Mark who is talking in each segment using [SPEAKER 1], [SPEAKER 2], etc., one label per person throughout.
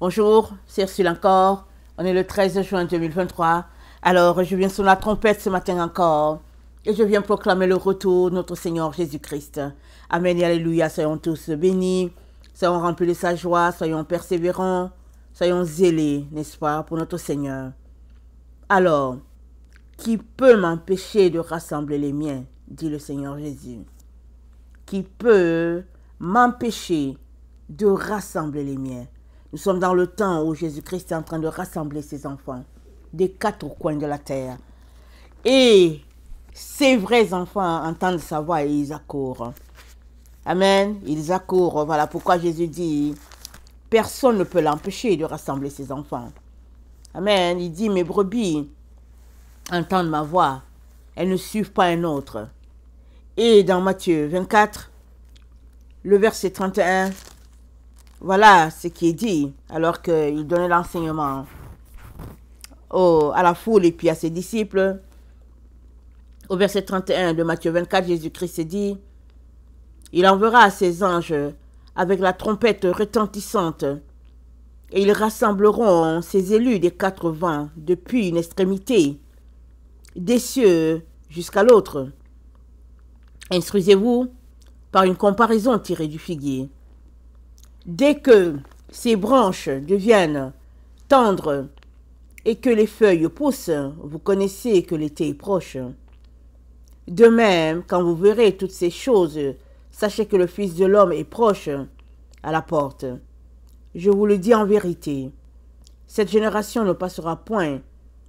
[SPEAKER 1] Bonjour, c'est Ursule encore. On est le 13 juin 2023. Alors, je viens sur la trompette ce matin encore. Et je viens proclamer le retour de notre Seigneur Jésus-Christ. Amen et alléluia. Soyons tous bénis. Soyons remplis de sa joie. Soyons persévérants. Soyons zélés, n'est-ce pas, pour notre Seigneur. Alors, qui peut m'empêcher de rassembler les miens, dit le Seigneur Jésus. Qui peut m'empêcher de rassembler les miens. Nous sommes dans le temps où Jésus-Christ est en train de rassembler ses enfants des quatre coins de la terre. Et ces vrais enfants entendent sa voix et ils accourent. Amen. Ils accourent. Voilà pourquoi Jésus dit, personne ne peut l'empêcher de rassembler ses enfants. Amen. Il dit, mes brebis entendent ma voix. Elles ne suivent pas un autre. Et dans Matthieu 24, le verset 31, voilà ce qui est dit, alors qu'il donnait l'enseignement à la foule et puis à ses disciples. Au verset 31 de Matthieu 24, Jésus-Christ dit, « Il enverra ses anges avec la trompette retentissante, et ils rassembleront ses élus des quatre vents, depuis une extrémité des cieux jusqu'à l'autre. Instruisez-vous par une comparaison tirée du figuier. Dès que ces branches deviennent tendres et que les feuilles poussent, vous connaissez que l'été est proche. De même, quand vous verrez toutes ces choses, sachez que le Fils de l'homme est proche à la porte. Je vous le dis en vérité, cette génération ne passera point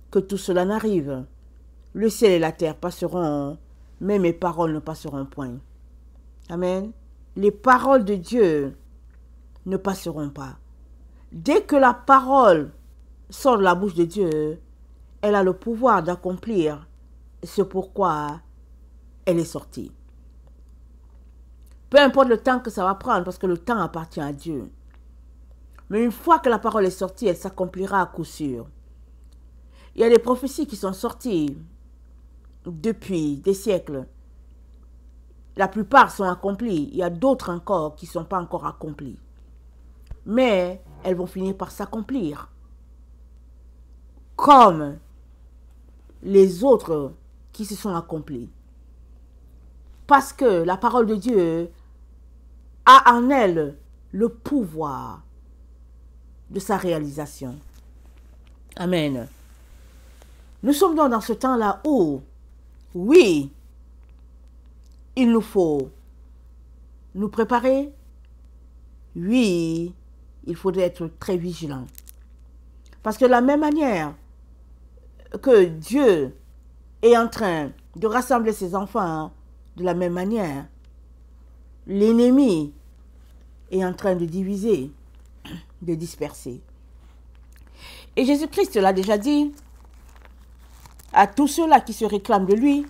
[SPEAKER 1] que tout cela n'arrive. Le ciel et la terre passeront, mais mes paroles ne passeront point. » Amen. Les paroles de Dieu ne passeront pas. Dès que la parole sort de la bouche de Dieu, elle a le pouvoir d'accomplir ce pourquoi elle est sortie. Peu importe le temps que ça va prendre, parce que le temps appartient à Dieu. Mais une fois que la parole est sortie, elle s'accomplira à coup sûr. Il y a des prophéties qui sont sorties depuis des siècles. La plupart sont accomplies. Il y a d'autres encore qui ne sont pas encore accomplies. Mais elles vont finir par s'accomplir. Comme les autres qui se sont accomplies. Parce que la parole de Dieu a en elle le pouvoir de sa réalisation. Amen. Nous sommes donc dans ce temps-là où, oui, il nous faut nous préparer. Oui, il faudrait être très vigilant. Parce que de la même manière que Dieu est en train de rassembler ses enfants, de la même manière, l'ennemi est en train de diviser, de disperser. Et Jésus-Christ l'a déjà dit à tous ceux-là qui se réclament de lui,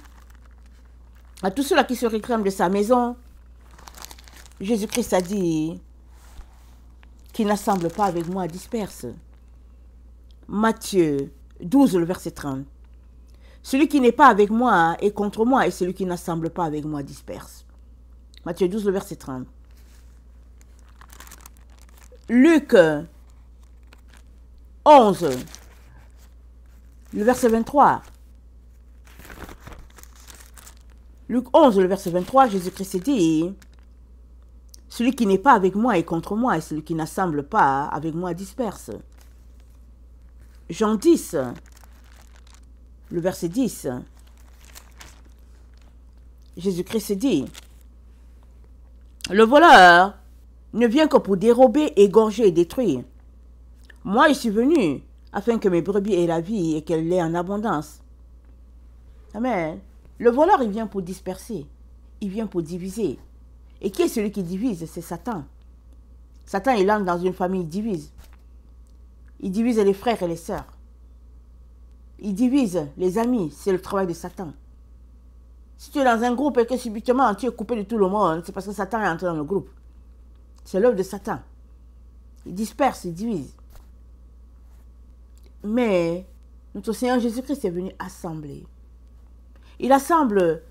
[SPEAKER 1] à tous ceux-là qui se réclament de sa maison. Jésus-Christ a dit qui n'assemble pas avec moi disperse. Matthieu 12, le verset 30. Celui qui n'est pas avec moi est contre moi, et celui qui n'assemble pas avec moi disperse. Matthieu 12, le verset 30. Luc 11, le verset 23. Luc 11, le verset 23, Jésus-Christ dit, « Celui qui n'est pas avec moi est contre moi, et celui qui n'assemble pas avec moi disperse. » Jean 10, le verset 10, Jésus-Christ dit, « Le voleur ne vient que pour dérober, égorger et détruire. Moi, je suis venu afin que mes brebis aient la vie et qu'elles l'aient en abondance. » Amen. Le voleur, il vient pour disperser. Il vient pour diviser. Et qui est celui qui divise? C'est Satan. Satan, il entre dans une famille, il divise. Il divise les frères et les sœurs. Il divise les amis. C'est le travail de Satan. Si tu es dans un groupe et que subitement tu es coupé de tout le monde, c'est parce que Satan est entré dans le groupe. C'est l'œuvre de Satan. Il disperse, il divise. Mais notre Seigneur Jésus-Christ est venu assembler. Il assemble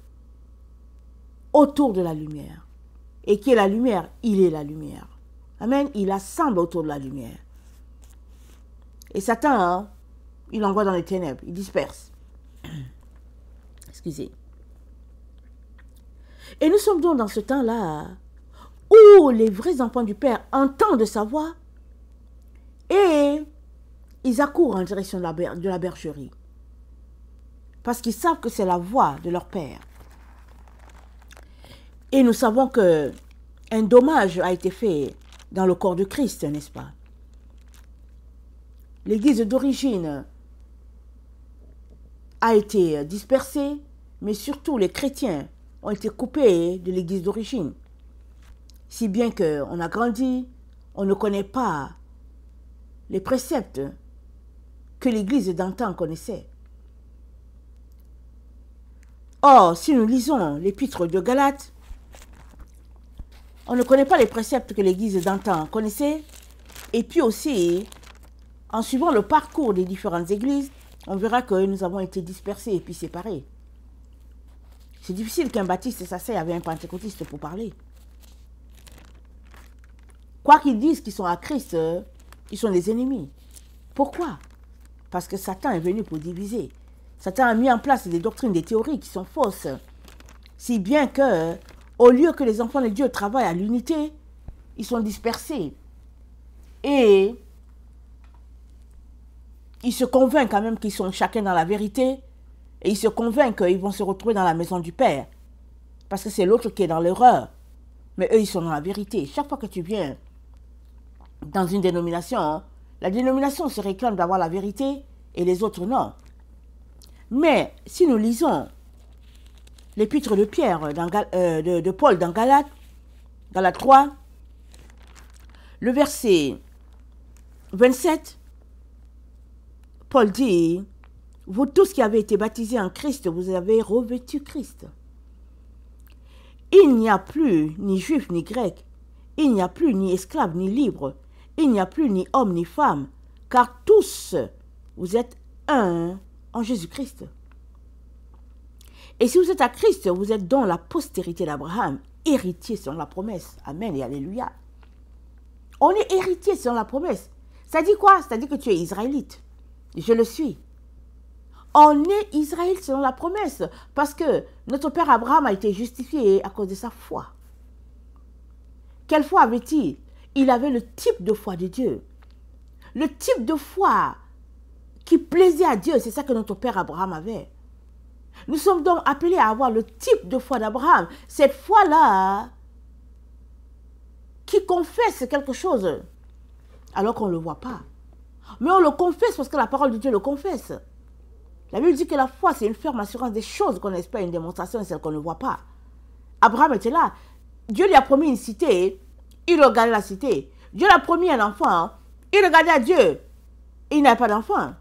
[SPEAKER 1] autour de la lumière. Et qui est la lumière? Il est la lumière. Amen. Il assemble autour de la lumière. Et Satan, hein, il envoie dans les ténèbres, il disperse. Excusez. Et nous sommes donc dans ce temps-là où les vrais enfants du Père entendent sa voix et ils accourent en direction de la bergerie. Parce qu'ils savent que c'est la voix de leur Père. Et nous savons qu'un dommage a été fait dans le corps de Christ, n'est-ce pas? L'Église d'origine a été dispersée, mais surtout les chrétiens ont été coupés de l'Église d'origine. Si bien qu'on a grandi, on ne connaît pas les préceptes que l'Église d'antan connaissait. Or, si nous lisons l'épître de Galates, on ne connaît pas les préceptes que l'Église d'antan connaissait. Et puis aussi, en suivant le parcours des différentes églises, on verra que nous avons été dispersés et puis séparés. C'est difficile qu'un baptiste s'asseye avec un pentecôtiste pour parler. Quoi qu'ils disent qu'ils sont à Christ, ils sont des ennemis. Pourquoi? Parce que Satan est venu pour diviser. Satan a mis en place des doctrines, des théories qui sont fausses. Si bien que, au lieu que les enfants de Dieu travaillent à l'unité, ils sont dispersés. Et ils se convainquent quand même qu'ils sont chacun dans la vérité. Et ils se convainquent qu'ils vont se retrouver dans la maison du Père. Parce que c'est l'autre qui est dans l'erreur. Mais eux, ils sont dans la vérité. Chaque fois que tu viens dans une dénomination, la dénomination se réclame d'avoir la vérité et les autres non. Mais si nous lisons l'épître de Pierre, de Paul dans Galates 3, le verset 27, Paul dit, « Vous tous qui avez été baptisés en Christ, vous avez revêtu Christ. Il n'y a plus ni juif ni grec, il n'y a plus ni esclave ni libre, il n'y a plus ni homme ni femme, car tous vous êtes un en Jésus-Christ. Et si vous êtes à Christ, vous êtes dans la postérité d'Abraham, héritier selon la promesse. Amen et alléluia. On est héritier selon la promesse. Ça dit quoi? Ça dit que tu es israélite. Je le suis. On est Israël selon la promesse, parce que notre père Abraham a été justifié à cause de sa foi. Quelle foi avait-il? Il avait le type de foi de Dieu. Le type de foi qui plaisait à Dieu, c'est ça que notre père Abraham avait. Nous sommes donc appelés à avoir le type de foi d'Abraham. Cette foi-là qui confesse quelque chose alors qu'on ne le voit pas. Mais on le confesse parce que la parole de Dieu le confesse. La Bible dit que la foi, c'est une ferme assurance des choses qu'on espère, une démonstration de celles qu'on ne voit pas. Abraham était là. Dieu lui a promis une cité, il regardait la cité. Dieu lui a promis un enfant, il regardait à Dieu. Il n'avait pas d'enfant.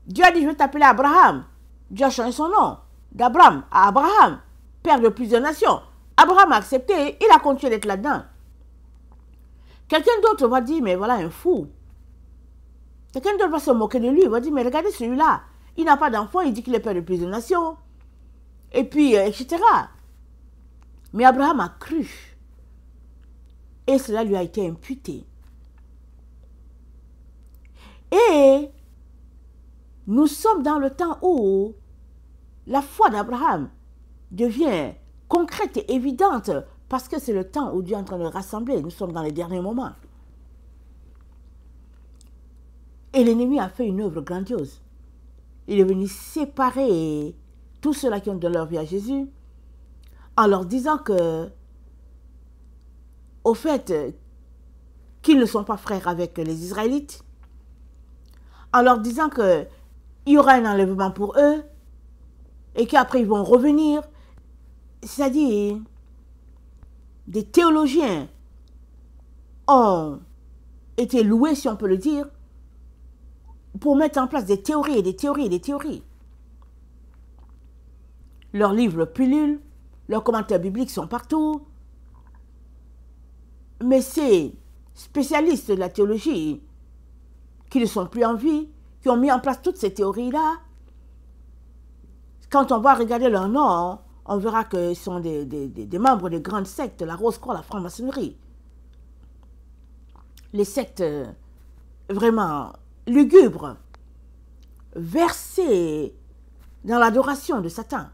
[SPEAKER 1] Dieu a dit, je vais t'appeler Abraham. Dieu a changé son nom d'Abraham à Abraham, père de plusieurs nations. Abraham a accepté, il a continué d'être là-dedans. Quelqu'un d'autre va dire, mais voilà un fou. Quelqu'un d'autre va se moquer de lui, va dire, mais regardez celui-là, il n'a pas d'enfant, il dit qu'il est père de plusieurs nations. Et puis, etc. Mais Abraham a cru. Et cela lui a été imputé. Et nous sommes dans le temps où la foi d'Abraham devient concrète et évidente parce que c'est le temps où Dieu est en train de rassembler. Nous sommes dans les derniers moments. Et l'ennemi a fait une œuvre grandiose. Il est venu séparer tous ceux-là qui ont donné leur vie à Jésus en leur disant que, au fait, qu'ils ne sont pas frères avec les Israélites, en leur disant qu'il y aura un enlèvement pour eux et qu'après ils vont revenir. C'est-à-dire, des théologiens ont été loués, si on peut le dire, pour mettre en place des théories et des théories et des théories. Leurs livres pullulent, leurs commentaires bibliques sont partout. Mais ces spécialistes de la théologie qui ne sont plus en vie, qui ont mis en place toutes ces théories-là, quand on va regarder leur nom, on verra que ce sont des membres de grandes sectes, la Rose-Croix, la franc-maçonnerie. Les sectes vraiment lugubres, versés dans l'adoration de Satan.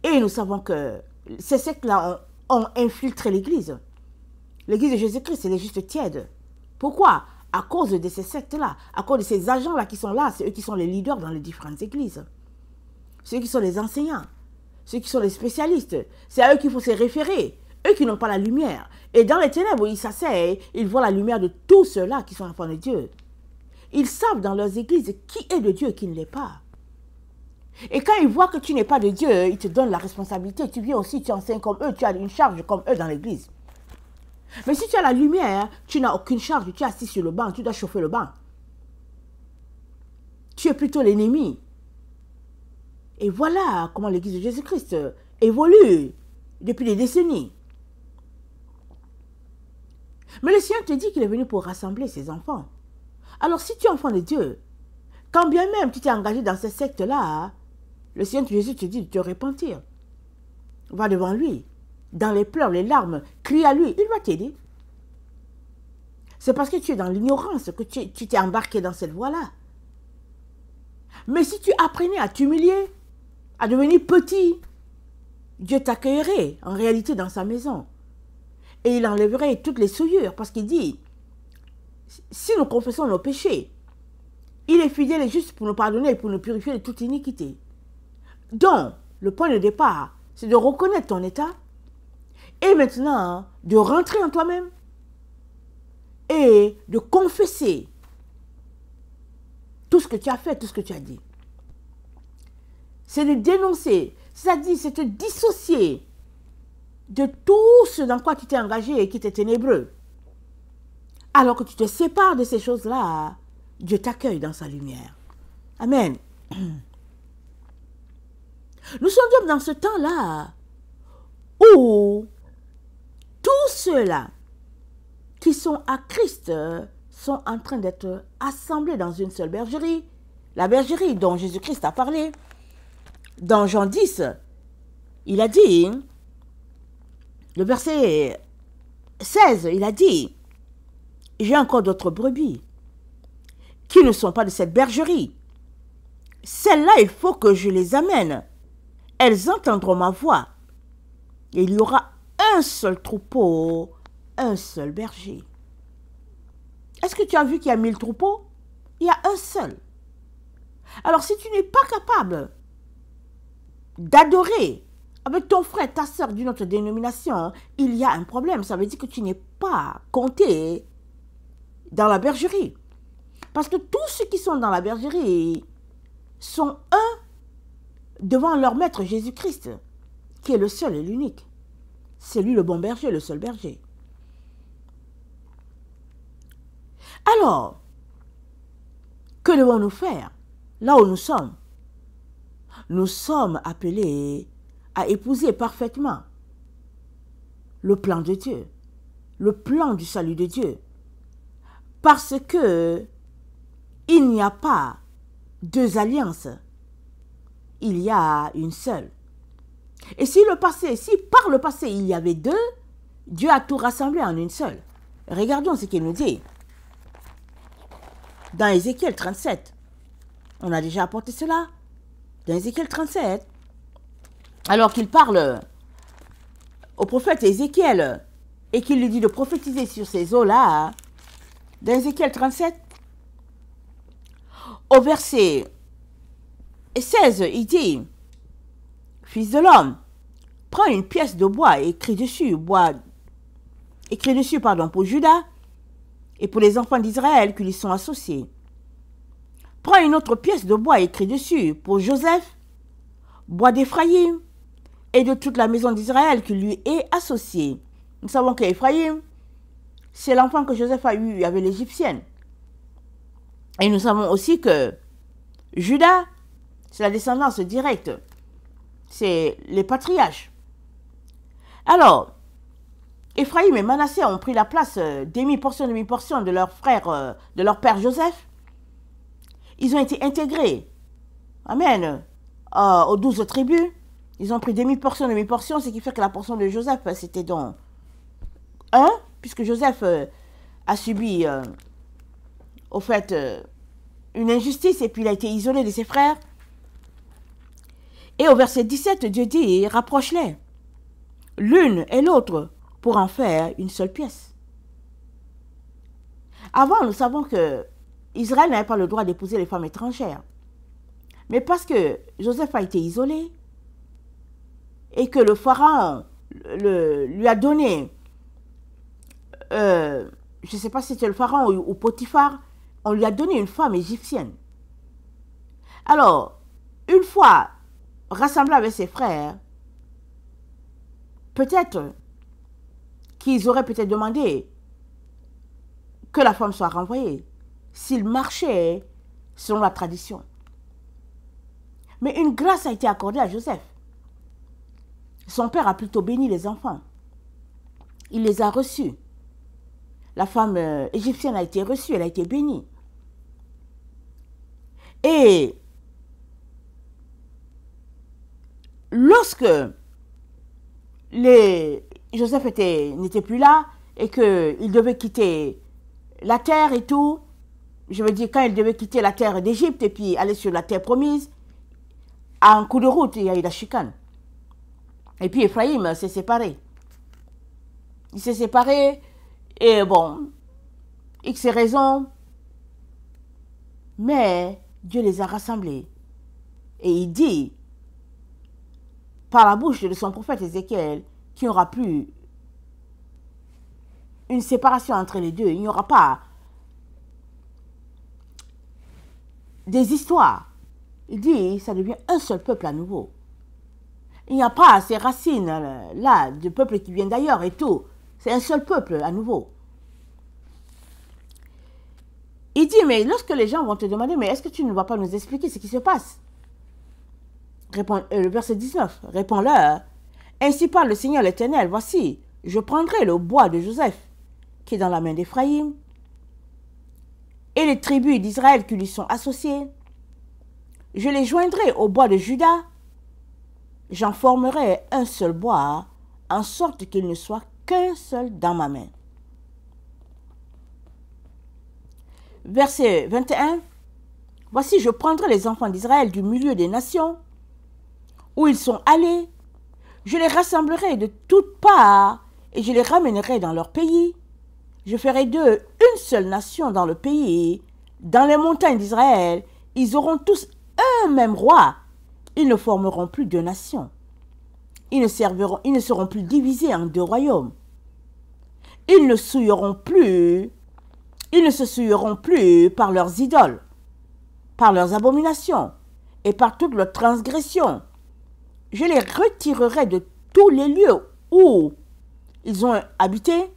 [SPEAKER 1] Et nous savons que ces sectes-là ont infiltré l'Église. L'Église de Jésus-Christ, elle est juste tiède. Pourquoi? À cause de ces sectes-là, à cause de ces agents-là qui sont là, c'est eux qui sont les leaders dans les différentes églises. Ceux qui sont les enseignants, ceux qui sont les spécialistes, c'est à eux qu'il faut se référer. Eux qui n'ont pas la lumière. Et dans les ténèbres, ils s'asseyent, ils voient la lumière de tous ceux-là qui sont enfants de Dieu. Ils savent dans leurs églises qui est de Dieu et qui ne l'est pas. Et quand ils voient que tu n'es pas de Dieu, ils te donnent la responsabilité. Tu viens aussi, tu enseignes comme eux, tu as une charge comme eux dans l'église. Mais si tu as la lumière, tu n'as aucune charge, tu es assis sur le banc, tu dois chauffer le banc. Tu es plutôt l'ennemi. Et voilà comment l'église de Jésus-Christ évolue depuis des décennies. Mais le Seigneur te dit qu'il est venu pour rassembler ses enfants. Alors si tu es enfant de Dieu, quand bien même tu t'es engagé dans ces sectes-là, le Seigneur Jésus te dit de te repentir. Va devant lui, dans les pleurs, les larmes, crie à lui, il va t'aider. C'est parce que tu es dans l'ignorance que tu t'es embarqué dans cette voie-là. Mais si tu apprenais à t'humilier, à devenir petit, Dieu t'accueillerait en réalité dans sa maison. Et il enlèverait toutes les souillures, parce qu'il dit, si nous confessons nos péchés, il est fidèle et juste pour nous pardonner et pour nous purifier de toute iniquité. Donc, le point de départ, c'est de reconnaître ton état et maintenant de rentrer en toi-même et de confesser tout ce que tu as fait, tout ce que tu as dit. C'est de dénoncer, c'est-à-dire c'est te dissocier de tout ce dans quoi tu t'es engagé et qui était ténébreux. Alors que tu te sépares de ces choses-là, Dieu t'accueille dans sa lumière. Amen. Nous sommes donc dans ce temps-là où tous ceux-là qui sont à Christ sont en train d'être assemblés dans une seule bergerie. La bergerie dont Jésus-Christ a parlé. Dans Jean 10, il a dit, le verset 16, il a dit, j'ai encore d'autres brebis qui ne sont pas de cette bergerie. Celles-là, il faut que je les amène. Elles entendront ma voix. Et il y aura un seul troupeau, un seul berger. Est-ce que tu as vu qu'il y a 1000 troupeaux? Il y a un seul. Alors si tu n'es pas capable d'adorer avec ton frère, ta soeur d'une autre dénomination, il y a un problème. Ça veut dire que tu n'es pas compté dans la bergerie. Parce que tous ceux qui sont dans la bergerie sont un devant leur maître Jésus-Christ, qui est le seul et l'unique. C'est lui le bon berger, le seul berger. Alors, que devons-nous faire là où nous sommes? Nous sommes appelés à épouser parfaitement le plan de Dieu, le plan du salut de Dieu. Parce que il n'y a pas deux alliances, il y a une seule. Et si par le passé il y avait deux, Dieu a tout rassemblé en une seule. Regardons ce qu'il nous dit. Dans Ézéchiel 37, on a déjà apporté cela. Dans Ézéchiel 37, alors qu'il parle au prophète Ézéchiel et qu'il lui dit de prophétiser sur ces eaux-là, dans Ézéchiel 37, au verset 16, il dit, « Fils de l'homme, prends une pièce de bois et écris dessus, pour Judas et pour les enfants d'Israël qui lui sont associés. Prends une autre pièce de bois et écris dessus pour Joseph, bois d'Éphraïm, et de toute la maison d'Israël qui lui est associée. » Nous savons qu'Éphraïm, c'est l'enfant que Joseph a eu avec l'Égyptienne. Et nous savons aussi que Judas, c'est la descendance directe. C'est les patriarches. Alors, Éphraïm et Manassé ont pris la place demi-portion de leur frère, de leur père Joseph. Ils ont été intégrés, amen, aux 12 tribus. Ils ont pris demi-portion, ce qui fait que la portion de Joseph, c'était donc 1, puisque Joseph a subi au fait, une injustice et puis il a été isolé de ses frères. Et au verset 17, Dieu dit, rapproche-les, l'une et l'autre, pour en faire une seule pièce. Avant, nous savons que Israël n'avait pas le droit d'épouser les femmes étrangères. Mais parce que Joseph a été isolé et que le pharaon lui a donné, je ne sais pas si c'était le pharaon ou Potiphar, on lui a donné une femme égyptienne. Alors, une fois rassemblé avec ses frères, peut-être qu'ils auraient peut-être demandé que la femme soit renvoyée, s'il marchait selon la tradition. Mais une grâce a été accordée à Joseph. Son père a plutôt béni les enfants. Il les a reçus. La femme égyptienne a été reçue, elle a été bénie. Et lorsque Joseph n'était plus là et qu'il devait quitter la terre et tout, je veux dire, quand il devait quitter la terre d'Égypte et puis aller sur la terre promise, à un coup de route, il y a eu la chicane. Et puis Ephraïm s'est séparé. Il s'est séparé et bon, X raisons, mais Dieu les a rassemblés. Et il dit, par la bouche de son prophète Ézéchiel, qu'il n'y aura plus une séparation entre les deux. Il n'y aura pas des histoires. Il dit, ça devient un seul peuple à nouveau. Il n'y a pas ces racines là, de peuples qui viennent d'ailleurs et tout. C'est un seul peuple à nouveau. Il dit, mais lorsque les gens vont te demander, mais est-ce que tu ne vas pas nous expliquer ce qui se passe? Le verset 19, réponds-leur, ainsi parle le Seigneur l'Éternel, voici, je prendrai le bois de Joseph, qui est dans la main d'Éphraïm, et les tribus d'Israël qui lui sont associées, je les joindrai au bois de Juda, j'en formerai un seul bois, en sorte qu'il ne soit qu'un seul dans ma main. Verset 21, voici, je prendrai les enfants d'Israël du milieu des nations, où ils sont allés, je les rassemblerai de toutes parts, et je les ramènerai dans leur pays. Je ferai d'eux une seule nation dans le pays. Dans les montagnes d'Israël, ils auront tous un même roi. Ils ne formeront plus deux nations. Ils ne seront plus divisés en deux royaumes. Ils ne se souilleront plus par leurs idoles, par leurs abominations et par toutes leurs transgressions. Je les retirerai de tous les lieux où ils ont habité,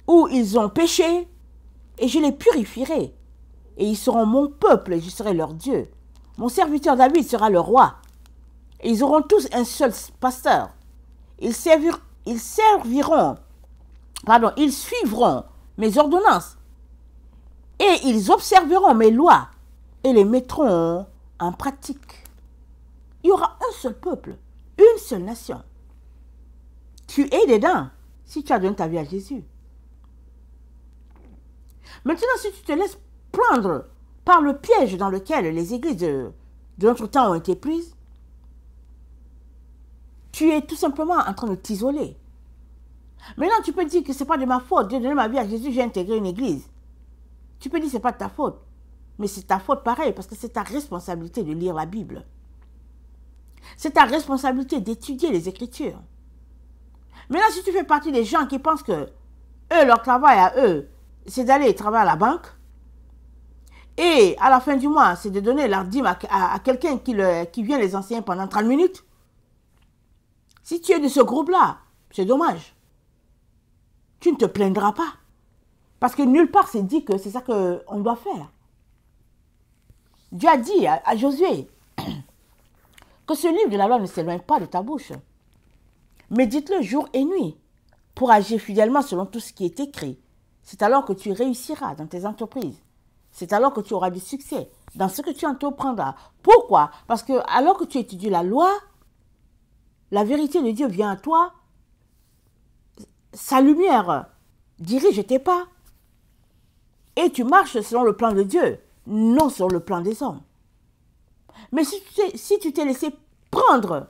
[SPEAKER 1] où ils ont péché, et je les purifierai. Et ils seront mon peuple, et je serai leur Dieu. Mon serviteur David sera leur roi. Et ils auront tous un seul pasteur. Ils suivront mes ordonnances. Et ils observeront mes lois et les mettront en pratique. Il y aura un seul peuple, une seule nation. Tu es dedans si tu as donné ta vie à Jésus. Maintenant, si tu te laisses prendre par le piège dans lequel les églises de notre temps ont été prises, tu es tout simplement en train de t'isoler. Maintenant, tu peux dire que ce n'est pas de ma faute, j'ai donné ma vie à Jésus, j'ai intégré une église. Tu peux dire que ce n'est pas de ta faute, mais c'est ta faute pareil, parce que c'est ta responsabilité de lire la Bible. C'est ta responsabilité d'étudier les Écritures. Maintenant, si tu fais partie des gens qui pensent que eux, leur travail à eux, c'est d'aller travailler à la banque, et à la fin du mois, c'est de donner leur dîme à quelqu'un qui vient les enseigner pendant 30 minutes, si tu es de ce groupe-là, c'est dommage. Tu ne te plaindras pas. Parce que nulle part, c'est dit que c'est ça qu'on doit faire. Dieu a dit à Josué que ce livre de la loi ne s'éloigne pas de ta bouche. Médite-le jour et nuit pour agir fidèlement selon tout ce qui est écrit. C'est alors que tu réussiras dans tes entreprises. C'est alors que tu auras du succès dans ce que tu entreprendras. Pourquoi? Parce que alors que tu étudies la loi, la vérité de Dieu vient à toi, sa lumière dirige tes pas, et Et tu marches selon le plan de Dieu, non selon le plan des hommes. Mais si tu t'es laissé prendre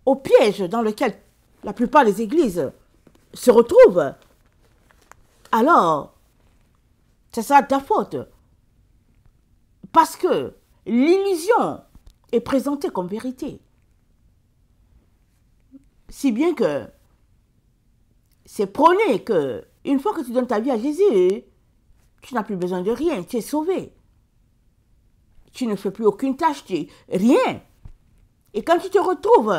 [SPEAKER 1] au piège dans lequel la plupart des églises se retrouvent, alors c'est ça ta faute. Parce que l'illusion est présentée comme vérité. Si bien que c'est prôné que une fois que tu donnes ta vie à Jésus, tu n'as plus besoin de rien, tu es sauvé. Tu ne fais plus aucune tâche, rien. Et quand tu te retrouves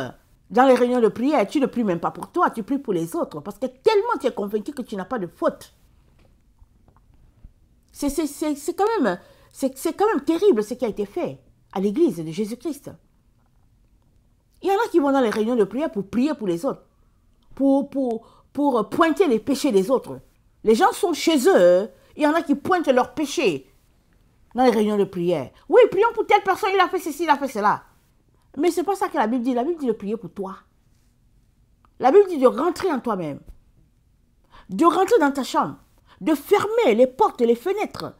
[SPEAKER 1] dans les réunions de prière, tu ne pries même pas pour toi, tu pries pour les autres, parce que tellement tu es convaincu que tu n'as pas de faute. C'est quand même terrible ce qui a été fait à l'église de Jésus-Christ. Il y en a qui vont dans les réunions de prière pour prier pour les autres, pour pointer les péchés des autres. Les gens sont chez eux, il y en a qui pointent leurs péchés dans les réunions de prière. Oui, prions pour telle personne, il a fait ceci, il a fait cela. Mais ce n'est pas ça que la Bible dit. La Bible dit de prier pour toi. La Bible dit de rentrer en toi-même, de rentrer dans ta chambre, de fermer les portes et les fenêtres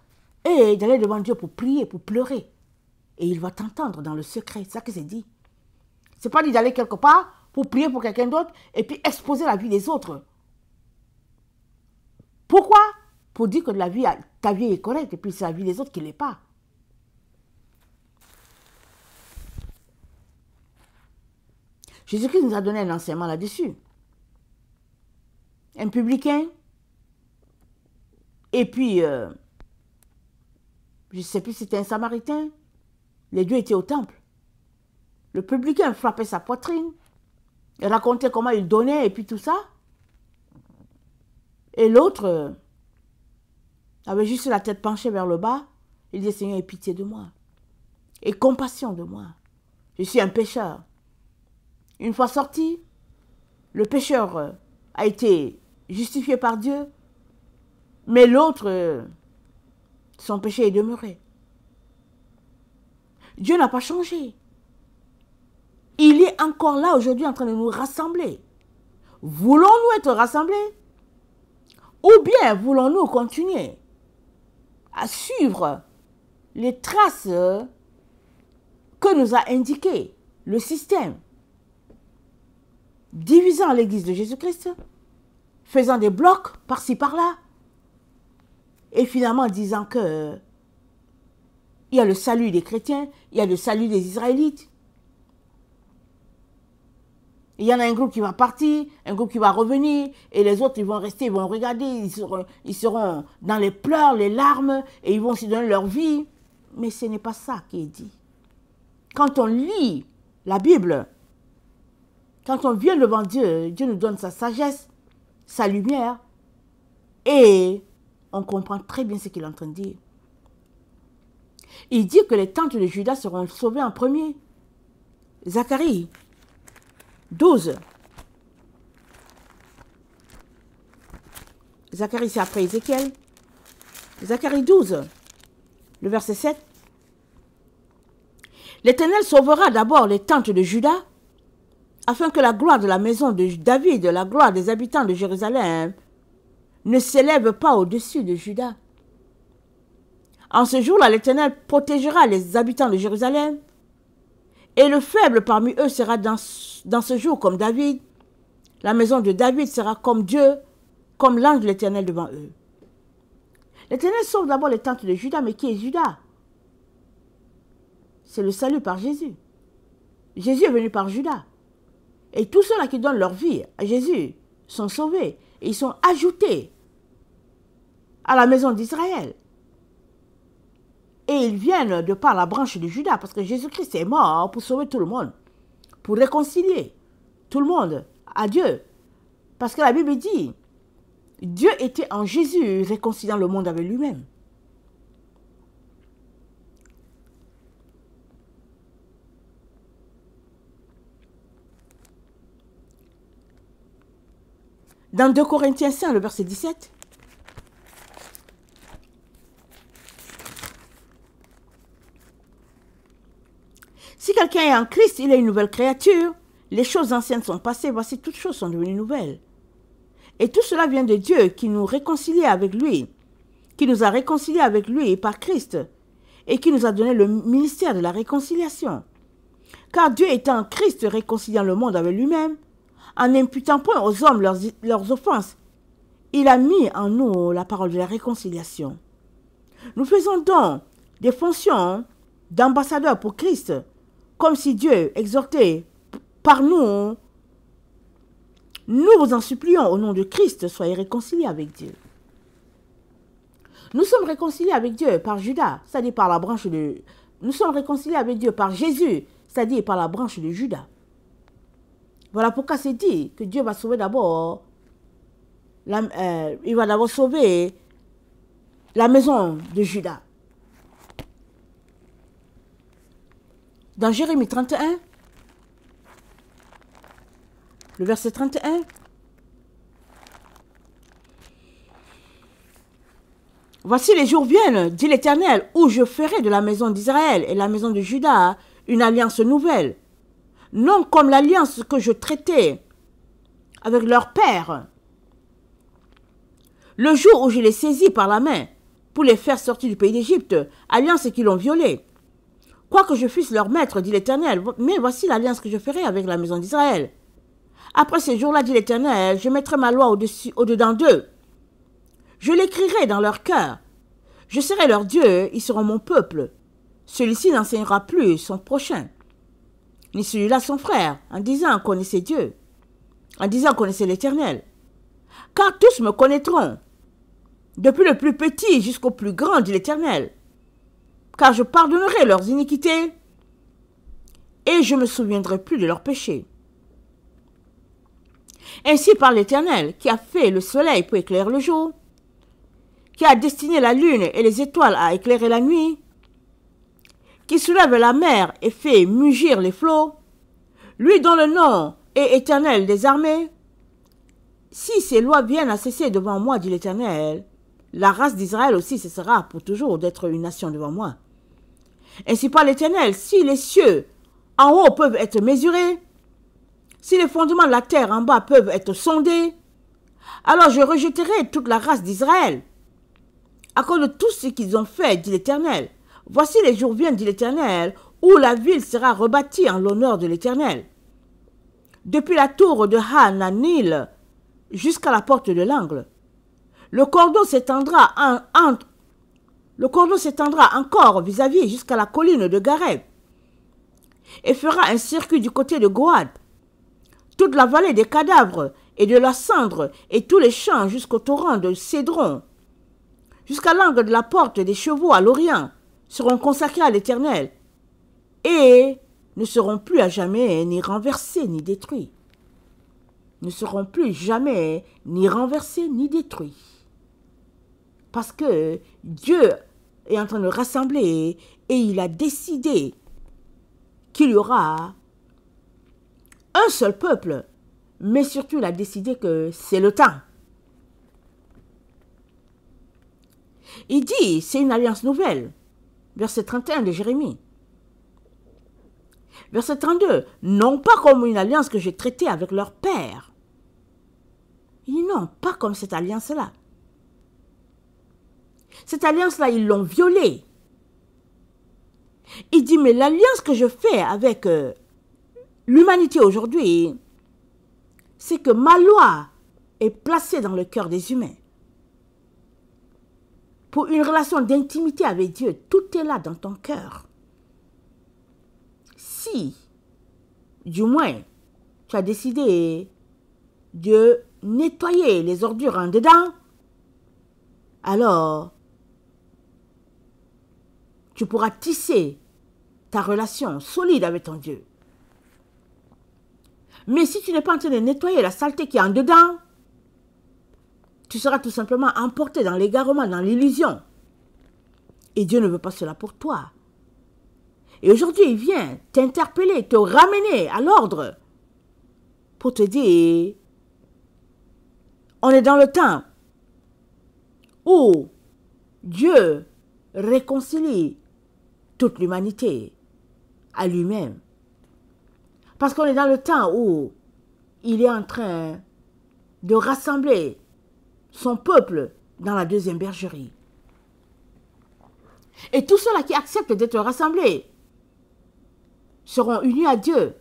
[SPEAKER 1] et d'aller devant Dieu pour prier, pour pleurer. Et il va t'entendre dans le secret. C'est ça que c'est dit. Ce n'est pas dit d'aller quelque part pour prier pour quelqu'un d'autre et puis exposer la vie des autres. Pourquoi? Pour dire que ta vie est correcte et puis c'est la vie des autres qui ne l'est pas. Jésus-Christ nous a donné un enseignement là-dessus. Un publicain, et puis, je ne sais plus si c'était un samaritain, les deux étaient au temple. Le publicain frappait sa poitrine, il racontait comment il donnait et puis tout ça. Et l'autre avait juste la tête penchée vers le bas. Il disait, Seigneur, aie pitié de moi. Aie compassion de moi. Je suis un pécheur. Une fois sorti, le pécheur a été justifié par Dieu, mais l'autre, son péché est demeuré. Dieu n'a pas changé. Il est encore là aujourd'hui en train de nous rassembler. Voulons-nous être rassemblés? Ou bien voulons-nous continuer à suivre les traces que nous a indiquées le système, divisant l'Église de Jésus-Christ, faisant des blocs par-ci par-là, et finalement disant que il y a le salut des chrétiens, il y a le salut des Israélites. Il y en a un groupe qui va partir, un groupe qui va revenir, et les autres, ils vont rester, ils vont regarder, ils seront dans les pleurs, les larmes, et ils vont se donner leur vie. Mais ce n'est pas ça qui est dit. Quand on lit la Bible, quand on vient devant Dieu, Dieu nous donne sa sagesse, sa lumière, et on comprend très bien ce qu'il est en train de dire. Il dit que les tentes de Juda seront sauvées en premier. Zacharie 12. Zacharie, c'est après Ézéchiel. Zacharie 12, le verset 7. L'Éternel sauvera d'abord les tentes de Juda, afin que la gloire de la maison de David, la gloire des habitants de Jérusalem, ne s'élève pas au-dessus de Juda. En ce jour-là, l'Éternel protégera les habitants de Jérusalem, et le faible parmi eux sera dans ce jour comme David. La maison de David sera comme Dieu, comme l'ange de l'Éternel devant eux. L'Éternel sauve d'abord les tentes de Juda, mais qui est Juda? C'est le salut par Jésus. Jésus est venu par Juda. Et tous ceux-là qui donnent leur vie à Jésus sont sauvés. Et ils sont ajoutés à la maison d'Israël. Et ils viennent de par la branche de Juda, parce que Jésus-Christ est mort pour sauver tout le monde, pour réconcilier tout le monde à Dieu. Parce que la Bible dit, Dieu était en Jésus réconciliant le monde avec lui-même. Dans 2 Corinthiens 5, le verset 17, si quelqu'un est en Christ, il est une nouvelle créature. Les choses anciennes sont passées, voici toutes choses sont devenues nouvelles. Et tout cela vient de Dieu qui nous réconcilie avec lui, qui nous a réconciliés avec lui par Christ et qui nous a donné le ministère de la réconciliation. Car Dieu étant en Christ réconciliant le monde avec lui-même, en n'imputant point aux hommes leurs offenses, il a mis en nous la parole de la réconciliation. Nous faisons donc des fonctions d'ambassadeurs pour Christ, comme si Dieu exhortait par nous, nous vous en supplions au nom de Christ, soyez réconciliés avec Dieu. Nous sommes réconciliés avec Dieu par Judas, c'est-à-dire par la branche de... Nous sommes réconciliés avec Dieu par Jésus, c'est-à-dire par la branche de Judas. Voilà pourquoi c'est dit que Dieu va sauver d'abord, il va d'abord sauver la maison de Judas. Dans Jérémie 31, le verset 31, voici les jours viennent, dit l'Éternel, où je ferai de la maison d'Israël et la maison de Juda une alliance nouvelle, non comme l'alliance que je traitais avec leur père, le jour où je les saisis par la main pour les faire sortir du pays d'Égypte, alliance qu'ils ont violée. Quoique je fusse leur maître, dit l'Éternel, mais voici l'alliance que je ferai avec la maison d'Israël. Après ces jours-là, dit l'Éternel, je mettrai ma loi au-dedans d'eux. Je l'écrirai dans leur cœur. Je serai leur Dieu, ils seront mon peuple. Celui-ci n'enseignera plus son prochain, ni celui-là son frère, en disant connaissez Dieu, en disant connaissez l'Éternel. Car tous me connaîtront, depuis le plus petit jusqu'au plus grand, dit l'Éternel. Car je pardonnerai leurs iniquités et je ne me souviendrai plus de leurs péchés. Ainsi parle l'Éternel, qui a fait le soleil pour éclairer le jour, qui a destiné la lune et les étoiles à éclairer la nuit, qui soulève la mer et fait mugir les flots, lui dont le nom est Éternel des armées. Si ces lois viennent à cesser devant moi, dit l'Éternel, la race d'Israël aussi cessera pour toujours d'être une nation devant moi. Ainsi parle l'Éternel, si les cieux en haut peuvent être mesurés, si les fondements de la terre en bas peuvent être sondés, alors je rejetterai toute la race d'Israël, à cause de tout ce qu'ils ont fait, dit l'Éternel. Voici les jours viennent, dit l'Éternel, où la ville sera rebâtie en l'honneur de l'Éternel. Depuis la tour de Hananil jusqu'à la porte de l'angle, le cordon s'étendra encore vis-à-vis jusqu'à la colline de Gareb et fera un circuit du côté de Goad, toute la vallée des cadavres et de la cendre et tous les champs jusqu'au torrent de Cédron, jusqu'à l'angle de la porte des chevaux à l'Orient, seront consacrés à l'Éternel et ne seront plus à jamais ni renversés ni détruits. Ne seront plus jamais ni renversés ni détruits. Parce que Dieu est en train de rassembler et il a décidé qu'il y aura un seul peuple, mais surtout il a décidé que c'est le temps. Il dit, c'est une alliance nouvelle, verset 31 de Jérémie. Verset 32, non pas comme une alliance que j'ai traitée avec leur père. Il dit non, pas comme cette alliance-là. Cette alliance-là, ils l'ont violée. Il dit, mais l'alliance que je fais avec l'humanité aujourd'hui, c'est que ma loi est placée dans le cœur des humains. Pour une relation d'intimité avec Dieu, tout est là dans ton cœur. Si, du moins, tu as décidé de nettoyer les ordures en dedans, alors tu pourras tisser ta relation solide avec ton Dieu. Mais si tu n'es pas en train de nettoyer la saleté qui est en dedans, tu seras tout simplement emporté dans l'égarement, dans l'illusion. Et Dieu ne veut pas cela pour toi. Et aujourd'hui, il vient t'interpeller, te ramener à l'ordre pour te dire, on est dans le temps où Dieu réconcilie toute l'humanité à lui-même. Parce qu'on est dans le temps où il est en train de rassembler son peuple dans la deuxième bergerie. Et tous ceux-là qui acceptent d'être rassemblés seront unis à Dieu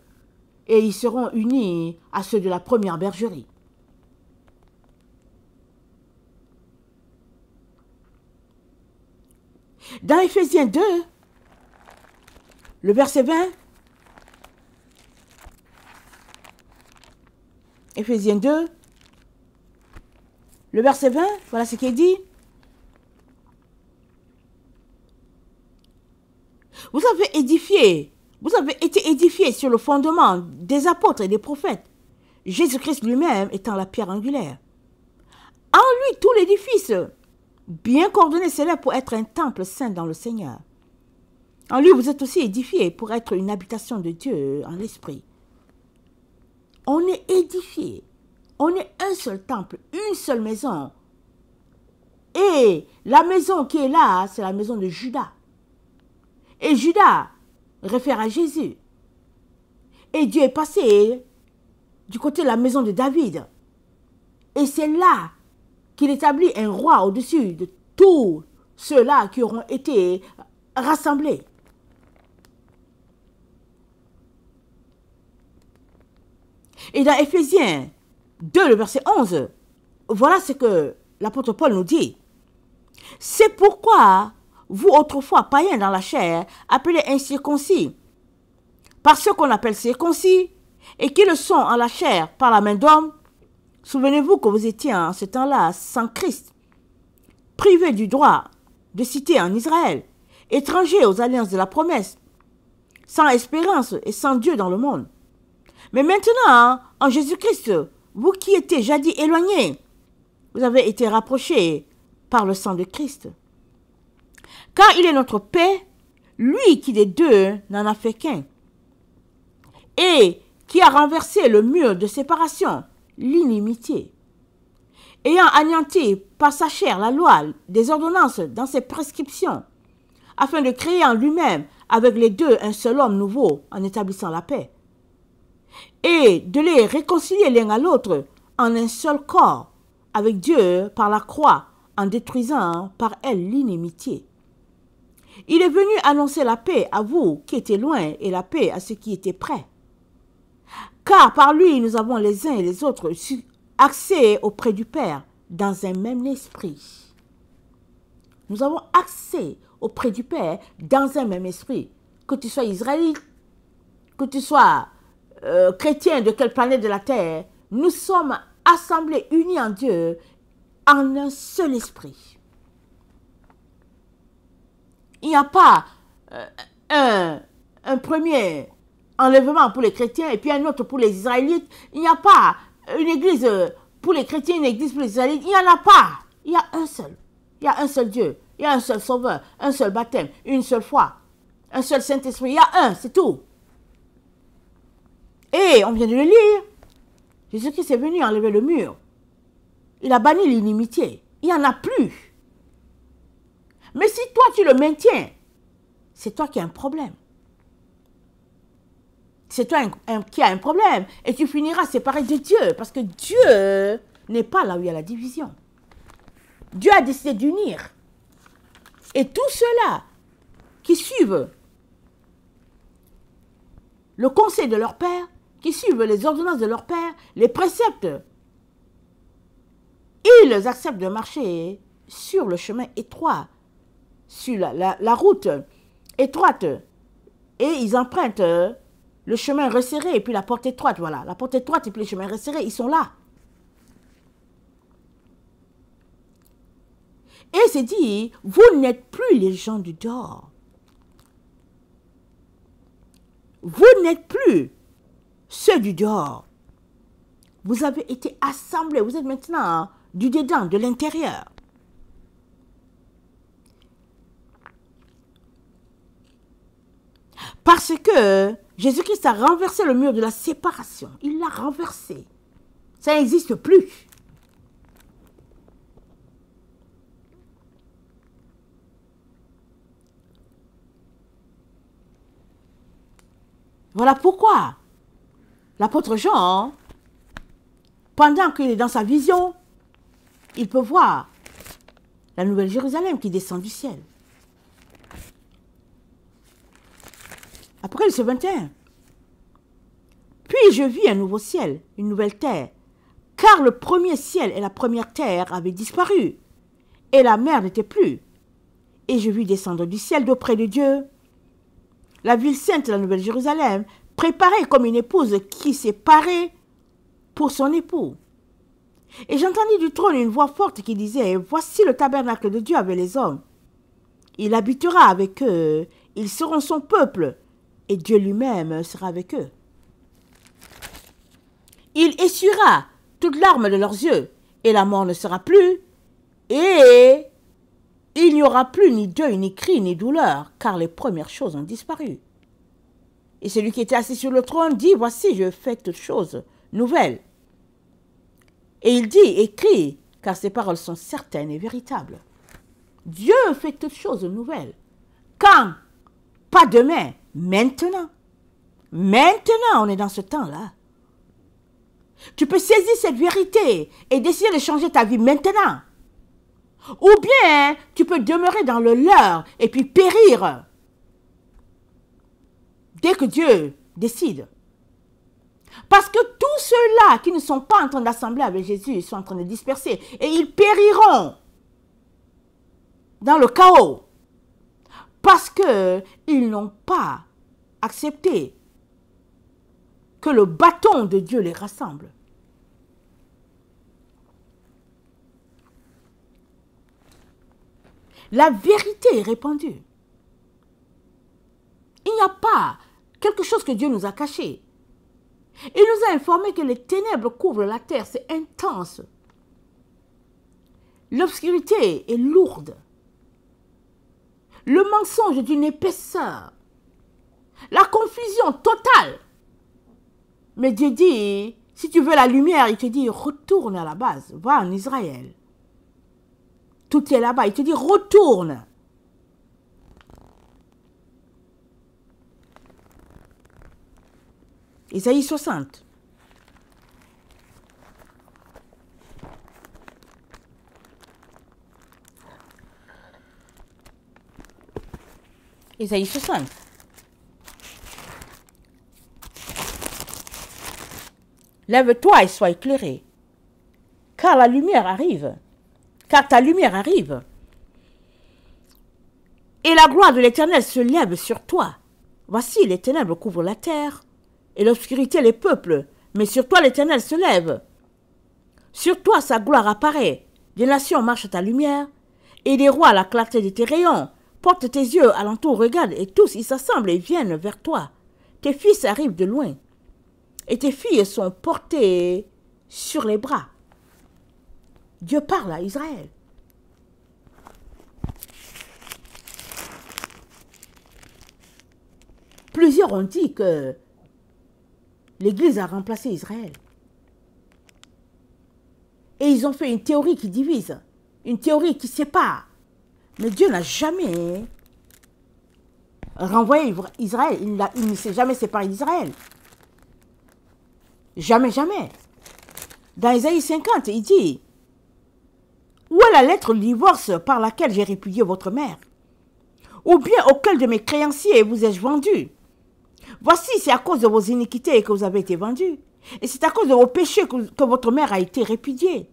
[SPEAKER 1] et ils seront unis à ceux de la première bergerie. Dans Éphésiens 2, le verset 20, Éphésiens 2, le verset 20, voilà ce qui est dit. Vous avez été édifiés sur le fondement des apôtres et des prophètes, Jésus-Christ lui-même étant la pierre angulaire. En lui, tout l'édifice, bien coordonné, s'élève pour être un temple saint dans le Seigneur. En lui, vous êtes aussi édifiés pour être une habitation de Dieu en l'esprit. On est édifiés. On est un seul temple, une seule maison. Et la maison qui est là, c'est la maison de Judas. Et Judas réfère à Jésus. Et Dieu est passé du côté de la maison de David. Et c'est là qu'il établit un roi au-dessus de tous ceux-là qui auront été rassemblés. Et dans Éphésiens 2, le verset 11, voilà ce que l'apôtre Paul nous dit. C'est pourquoi vous autrefois païens dans la chair, appelés incirconcis, par ceux qu'on appelle circoncis, et qui le sont en la chair par la main d'homme, souvenez-vous que vous étiez en ce temps-là sans Christ, privés du droit de cité en Israël, étrangers aux alliances de la promesse, sans espérance et sans Dieu dans le monde. Mais maintenant, en Jésus-Christ, vous qui étiez jadis éloignés, vous avez été rapprochés par le sang de Christ. Car il est notre paix, lui qui des deux n'en a fait qu'un, et qui a renversé le mur de séparation, l'inimitié, ayant anéanti par sa chair la loi des ordonnances dans ses prescriptions, afin de créer en lui-même avec les deux un seul homme nouveau en établissant la paix, et de les réconcilier l'un à l'autre en un seul corps avec Dieu par la croix, en détruisant par elle l'inimitié. Il est venu annoncer la paix à vous qui étiez loin et la paix à ceux qui étaient près. Car par lui, nous avons les uns et les autres accès auprès du Père dans un même esprit. Nous avons accès auprès du Père dans un même esprit. Que tu sois israélite, que tu sois chrétien de quelle planète de la terre, nous sommes assemblés, unis en Dieu, en un seul esprit. Il n'y a pas un premier enlèvement pour les chrétiens et puis un autre pour les Israélites. Il n'y a pas une église pour les chrétiens, une église pour les Israélites. Il n'y en a pas. Il y a un seul. Il y a un seul Dieu. Il y a un seul Sauveur, un seul baptême, une seule foi, un seul Saint-Esprit. Il y a un, c'est tout. Et on vient de le lire. Jésus-Christ est venu enlever le mur. Il a banni l'inimitié. Il n'y en a plus. Mais si toi tu le maintiens, c'est toi qui as un problème. C'est toi qui as un problème. Et tu finiras séparé de Dieu. Parce que Dieu n'est pas là où il y a la division. Dieu a décidé d'unir. Et tous ceux-là qui suivent le conseil de leur Père, qui suivent les ordonnances de leur Père, les préceptes, ils acceptent de marcher sur le chemin étroit, sur la route étroite, et ils empruntent le chemin resserré et puis la porte étroite, voilà, la porte étroite et puis le chemin resserré, ils sont là. Et c'est dit, vous n'êtes plus les gens du dehors. Vous n'êtes plus ceux du dehors. Vous avez été assemblés, vous êtes maintenant du dedans, de l'intérieur. Parce que Jésus-Christ a renversé le mur de la séparation. Il l'a renversé. Ça n'existe plus. Voilà pourquoi l'apôtre Jean, pendant qu'il est dans sa vision, il peut voir la nouvelle Jérusalem qui descend du ciel. Apocalypse 21. Puis je vis un nouveau ciel, une nouvelle terre, car le premier ciel et la première terre avaient disparu, et la mer n'était plus. Et je vis descendre du ciel d'auprès de Dieu la ville sainte, la nouvelle Jérusalem, préparée comme une épouse qui s'est parée pour son époux. Et j'entendis du trône une voix forte qui disait, « Voici le tabernacle de Dieu avec les hommes. Il habitera avec eux, ils seront son peuple, et Dieu lui-même sera avec eux. Il essuiera toute larme de leurs yeux, et la mort ne sera plus, et il n'y aura plus ni deuil, ni cri, ni douleur, car les premières choses ont disparu. Et celui qui était assis sur le trône dit, « Voici, je fais toutes choses nouvelles. » Et il dit, écrit, car ces paroles sont certaines et véritables. Dieu fait toutes choses nouvelles. Quand? Pas demain, maintenant. Maintenant, on est dans ce temps-là. Tu peux saisir cette vérité et décider de changer ta vie maintenant. Ou bien, tu peux demeurer dans le leurre et puis périr. Dès que Dieu décide. Parce que tous ceux-là qui ne sont pas en train d'assembler avec Jésus, ils sont en train de disperser. Et ils périront dans le chaos. Parce qu'ils n'ont pas accepté que le bâton de Dieu les rassemble. La vérité est répandue. Il n'y a pas quelque chose que Dieu nous a caché. Il nous a informé que les ténèbres couvrent la terre, c'est intense. L'obscurité est lourde. Le mensonge d'une épaisseur. La confusion totale. Mais Dieu dit, si tu veux la lumière, il te dit, retourne à la base, va en Israël. Tout est là-bas, il te dit, retourne. Isaïe 60. Isaïe 60. Lève-toi et sois éclairé, car la lumière arrive, car ta lumière arrive. Et la gloire de l'Éternel se lève sur toi. Voici, les ténèbres couvrent la terre, et l'obscurité les peuples, mais sur toi l'Éternel se lève. Sur toi sa gloire apparaît, des nations marchent à ta lumière, et des rois à la clarté de tes rayons. Porte tes yeux alentour, regarde, et tous ils s'assemblent et viennent vers toi. Tes fils arrivent de loin, et tes filles sont portées sur les bras. Dieu parle à Israël. Plusieurs ont dit que l'Église a remplacé Israël. Et ils ont fait une théorie qui divise, une théorie qui sépare. Mais Dieu n'a jamais renvoyé Israël. Il ne s'est jamais séparé d'Israël. Jamais, jamais. Dans Isaïe 50, il dit, « Où est la lettre de divorce par laquelle j'ai répudié votre mère? Ou bien auquel de mes créanciers vous ai-je vendu? Voici, c'est à cause de vos iniquités que vous avez été vendus. Et c'est à cause de vos péchés que votre mère a été répudiée.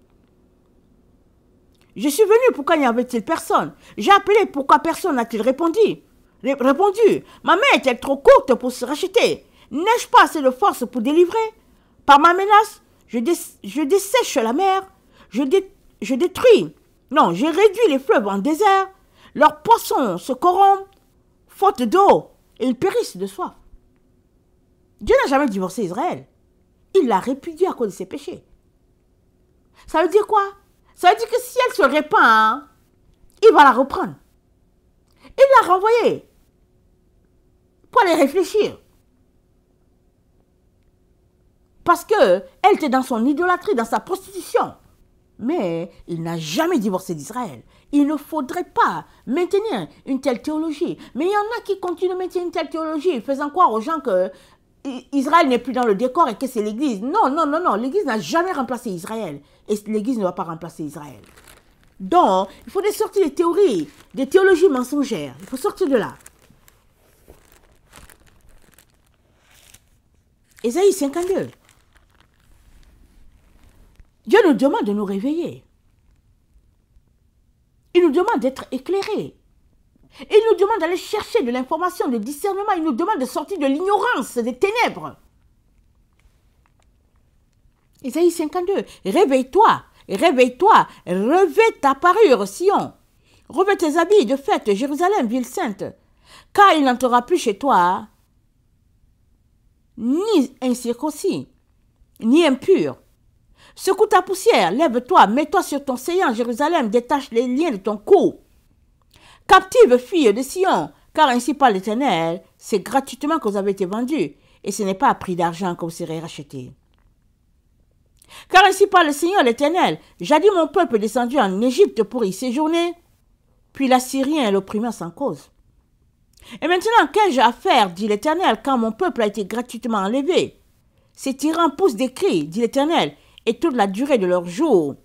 [SPEAKER 1] Je suis venu, pourquoi n'y avait-il personne? J'ai appelé, pourquoi personne n'a-t-il répondu? Ma main est-elle trop courte pour se racheter? N'ai-je pas assez de force pour délivrer? Par ma menace, je dessèche la mer, je détruis. Non, j'ai réduit les fleuves en désert. Leurs poissons se corrompent, faute d'eau, et ils périssent de soif. Dieu n'a jamais divorcé Israël. Il l'a répudié à cause de ses péchés. Ça veut dire quoi? Ça veut dire que si elle se répand, il va la reprendre. Il l'a renvoyée pour aller réfléchir. Parce qu'elle était dans son idolâtrie, dans sa prostitution. Mais il n'a jamais divorcé d'Israël. Il ne faudrait pas maintenir une telle théologie. Mais il y en a qui continuent de maintenir une telle théologie, faisant croire aux gens que Israël n'est plus dans le décor et que c'est l'Église. Non, non, non, non. L'Église n'a jamais remplacé Israël. Et l'Église ne va pas remplacer Israël. Donc, il faut sortir des théories, des théologies mensongères. Il faut sortir de là. Ésaïe 52. Dieu nous demande de nous réveiller. Il nous demande d'être éclairés. Il nous demande d'aller chercher de l'information, de discernement. Il nous demande de sortir de l'ignorance, des ténèbres. Ésaïe 52. Réveille-toi, réveille-toi, revêt ta parure, Sion. Revêt tes habits de fête, Jérusalem, ville sainte. Car il n'entrera plus chez toi ni incirconcis, ni impur. Secoue ta poussière, lève-toi, mets-toi sur ton séant, Jérusalem, détache les liens de ton cou. Captive fille de Sion, car ainsi parle l'Éternel, c'est gratuitement que vous avez été vendus, et ce n'est pas à prix d'argent que vous serez rachetés. Car ainsi parle le Seigneur l'Éternel, jadis mon peuple est descendu en Égypte pour y séjourner, puis l'Assyrien l'opprimant sans cause. Et maintenant, qu'ai-je à faire, dit l'Éternel, quand mon peuple a été gratuitement enlevé? Ces tyrans poussent des cris, dit l'Éternel, et toute la durée de leur jour,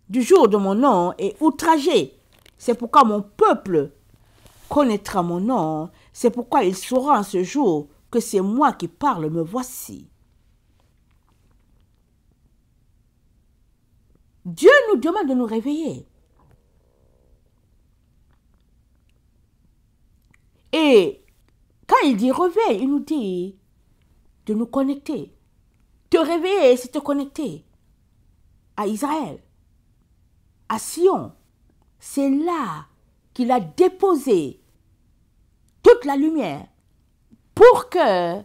[SPEAKER 1] du jour de mon nom, est outragée. C'est pourquoi mon peuple connaîtra mon nom, c'est pourquoi il saura en ce jour que c'est moi qui parle, me voici. Dieu nous demande de nous réveiller. Et quand il dit réveil, il nous dit de nous connecter. Te réveiller, c'est te connecter à Israël, à Sion. C'est là qu'il a déposé toute la lumière pour que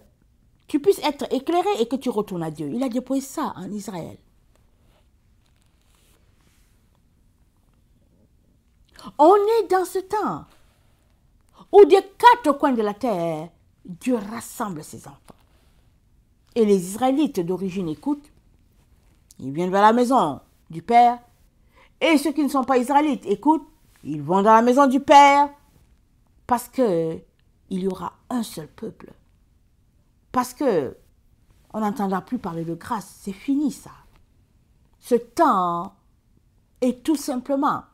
[SPEAKER 1] tu puisses être éclairé et que tu retournes à Dieu. Il a déposé ça en Israël. On est dans ce temps où des quatre coins de la terre, Dieu rassemble ses enfants. Et les Israélites d'origine écoutent. Ils viennent vers la maison du Père. Et ceux qui ne sont pas Israélites écoutent. Ils vont dans la maison du Père. Parce que il y aura un seul peuple. Parce que on n'entendra plus parler de grâce. C'est fini ça. Ce temps est tout simplement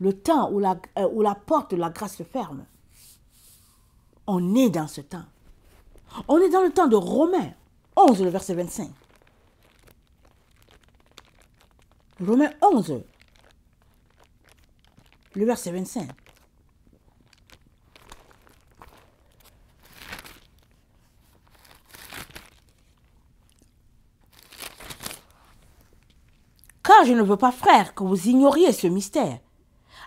[SPEAKER 1] le temps où la porte de la grâce se ferme. On est dans ce temps. On est dans le temps de Romains 11, le verset 25. Romains 11, le verset 25. Car je ne veux pas, frères, que vous ignoriez ce mystère,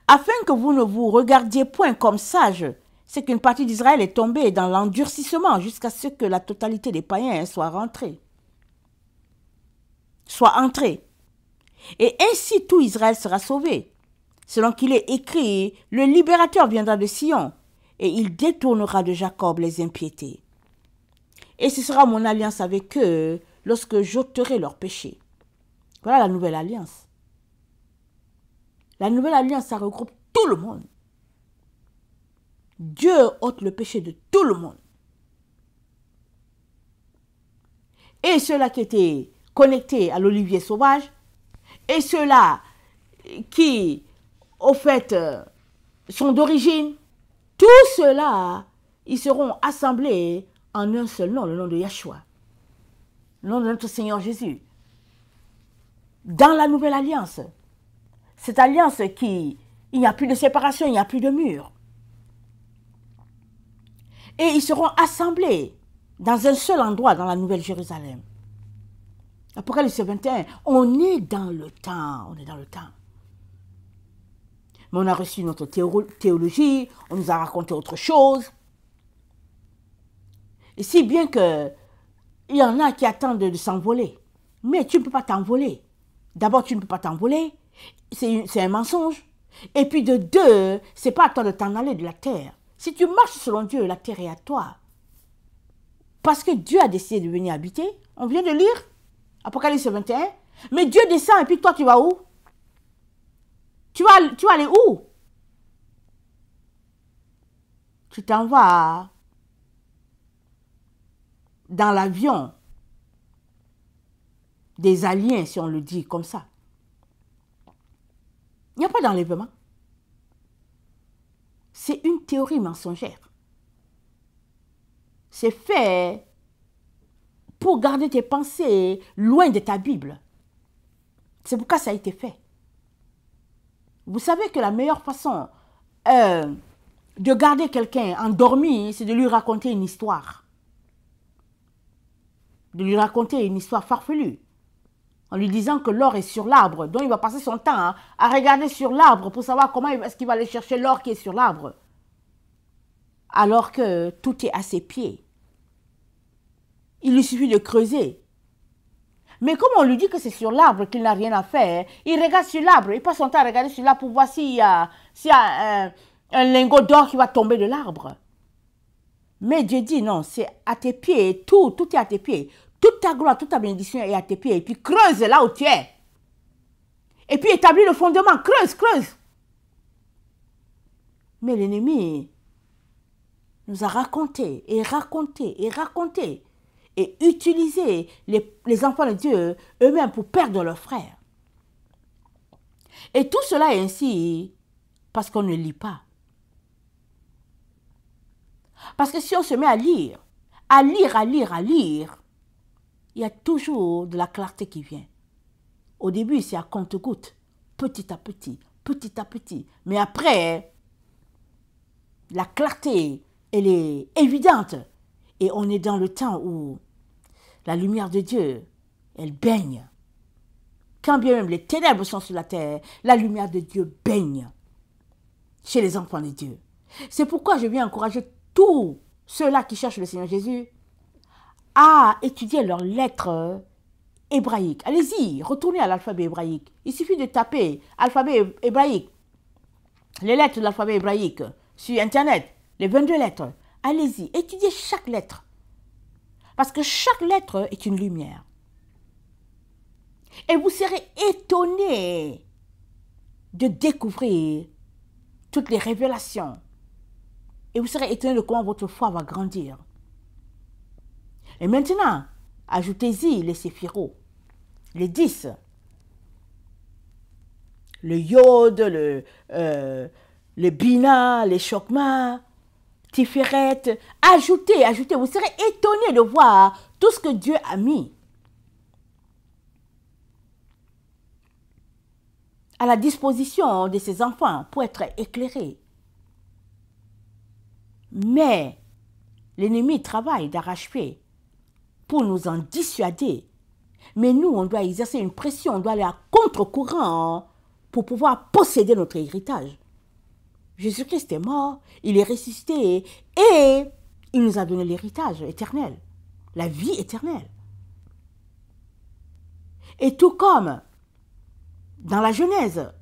[SPEAKER 1] afin que vous ne vous regardiez point comme sages, c'est qu'une partie d'Israël est tombée dans l'endurcissement jusqu'à ce que la totalité des païens soit entrée. Et ainsi tout Israël sera sauvé. Selon qu'il est écrit, le libérateur viendra de Sion, et il détournera de Jacob les impiétés. Et ce sera mon alliance avec eux lorsque j'ôterai leurs péchés. Voilà la nouvelle alliance. La nouvelle alliance, ça regroupe tout le monde. Dieu ôte le péché de tout le monde. Et ceux-là qui étaient connectés à l'olivier sauvage, et ceux-là qui, au fait, sont d'origine, tous ceux-là, ils seront assemblés en un seul nom, le nom de Yahshua, le nom de notre Seigneur Jésus. Dans la nouvelle alliance, cette alliance il n'y a plus de séparation, il n'y a plus de mur. Et ils seront assemblés dans un seul endroit, dans la Nouvelle Jérusalem. Apocalypse 21, on est dans le temps, Mais on a reçu notre théologie, on nous a raconté autre chose. Et si bien que il y en a qui attendent de s'envoler. Mais tu ne peux pas t'envoler. D'abord, tu ne peux pas t'envoler. C'est un mensonge. Et puis de deux, c'est pas à toi de t'en aller de la terre. Si tu marches selon Dieu, la terre est à toi. Parce que Dieu a décidé de venir habiter. On vient de lire Apocalypse 21. Mais Dieu descend et puis toi, tu vas où? Tu vas aller où? Tu t'en vas dans l'avion des aliens, si on le dit comme ça. Il n'y a pas d'enlèvement. C'est une théorie mensongère. C'est fait pour garder tes pensées loin de ta Bible. C'est pourquoi ça a été fait. Vous savez que la meilleure façon de garder quelqu'un endormi, c'est de lui raconter une histoire. De lui raconter une histoire farfelue. En lui disant que l'or est sur l'arbre. Donc il va passer son temps à regarder sur l'arbre pour savoir comment est-ce qu'il va aller chercher l'or qui est sur l'arbre. Alors que tout est à ses pieds. Il lui suffit de creuser. Mais comme on lui dit que c'est sur l'arbre qu'il n'a rien à faire, il regarde sur l'arbre, il passe son temps à regarder sur l'arbre pour voir s'il y a un lingot d'or qui va tomber de l'arbre. Mais Dieu dit non, c'est à tes pieds, tout est à tes pieds. Toute ta gloire, toute ta bénédiction est à tes pieds. Et puis creuse là où tu es. Et puis établis le fondement, creuse. Mais l'ennemi nous a raconté et utilisé les enfants de Dieu eux-mêmes pour perdre leurs frères. Et tout cela est ainsi parce qu'on ne lit pas. Parce que si on se met à lire, il y a toujours de la clarté qui vient. Au début, c'est à compte-gouttes, petit à petit. Mais après, la clarté, elle est évidente. Et on est dans le temps où la lumière de Dieu, elle baigne. Quand bien même les ténèbres sont sur la terre, la lumière de Dieu baigne chez les enfants de Dieu. C'est pourquoi je viens encourager tous ceux-là qui cherchent le Seigneur Jésus à étudier leurs lettres hébraïques. Allez-y, retournez à l'alphabet hébraïque. Il suffit de taper alphabet hébraïque, les lettres de l'alphabet hébraïque sur Internet, les 22 lettres. Allez-y, étudiez chaque lettre. Parce que chaque lettre est une lumière. Et vous serez étonnés de découvrir toutes les révélations. Et vous serez étonnés de comment votre foi va grandir. Et maintenant, ajoutez-y les séphirots, les 10. Le Yod, le Bina, les Chokma, Tiferet. Ajoutez, vous serez étonnés de voir tout ce que Dieu a mis à la disposition de ses enfants pour être éclairés. Mais l'ennemi travaille d'arrache-pied pour nous en dissuader. Mais nous, on doit exercer une pression, on doit aller à contre-courant pour pouvoir posséder notre héritage. Jésus-Christ est mort, il est ressuscité et il nous a donné l'héritage éternel, la vie éternelle. Et tout comme dans la Genèse,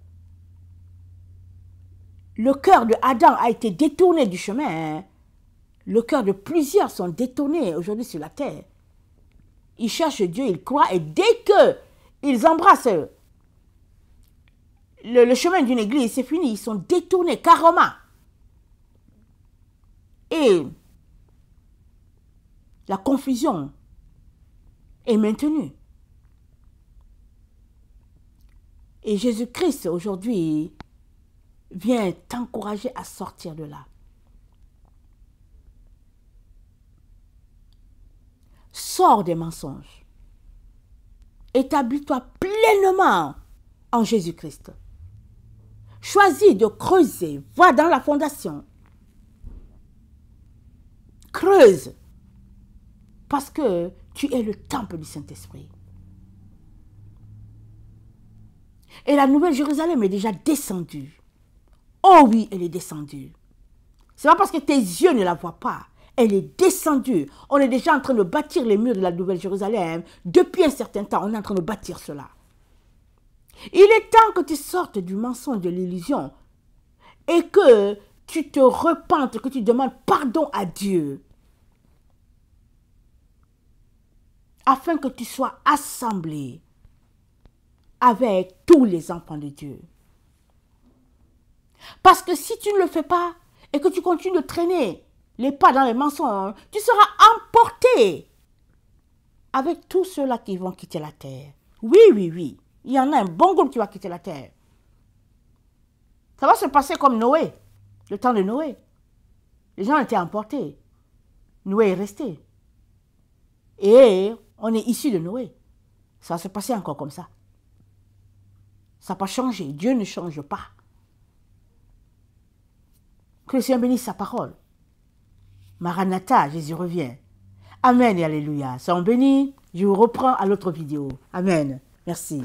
[SPEAKER 1] le cœur de Adam a été détourné du chemin, le cœur de plusieurs sont détournés aujourd'hui sur la terre. Ils cherchent Dieu, ils croient, et dès qu'ils embrassent le chemin d'une église, c'est fini, ils sont détournés carrément. Et la confusion est maintenue. Et Jésus-Christ, aujourd'hui, vient t'encourager à sortir de là. Sors des mensonges. Établis-toi pleinement en Jésus-Christ. Choisis de creuser. Va dans la fondation. Creuse. Parce que tu es le temple du Saint-Esprit. Et la Nouvelle Jérusalem est déjà descendue. Oh oui, elle est descendue. Ce n'est pas parce que tes yeux ne la voient pas. Elle est descendue. On est déjà en train de bâtir les murs de la Nouvelle Jérusalem. Depuis un certain temps, on est en train de bâtir cela. Il est temps que tu sortes du mensonge, de l'illusion et que tu te repentes, que tu demandes pardon à Dieu afin que tu sois assemblé avec tous les enfants de Dieu. Parce que si tu ne le fais pas et que tu continues de traîner les pas dans les mensonges, tu seras emporté avec tous ceux-là qui vont quitter la terre. Oui, oui, oui. Il y en a un bon groupe qui va quitter la terre. Ça va se passer comme Noé, le temps de Noé. Les gens étaient emportés. Noé est resté. Et On est issu de Noé. Ça va se passer encore comme ça. Ça n'a pas changé. Dieu ne change pas. Que le Seigneur bénisse sa parole. Maranatha, Jésus revient. Amen et alléluia. Soyons bénis. Je vous reprends à l'autre vidéo. Amen. Merci.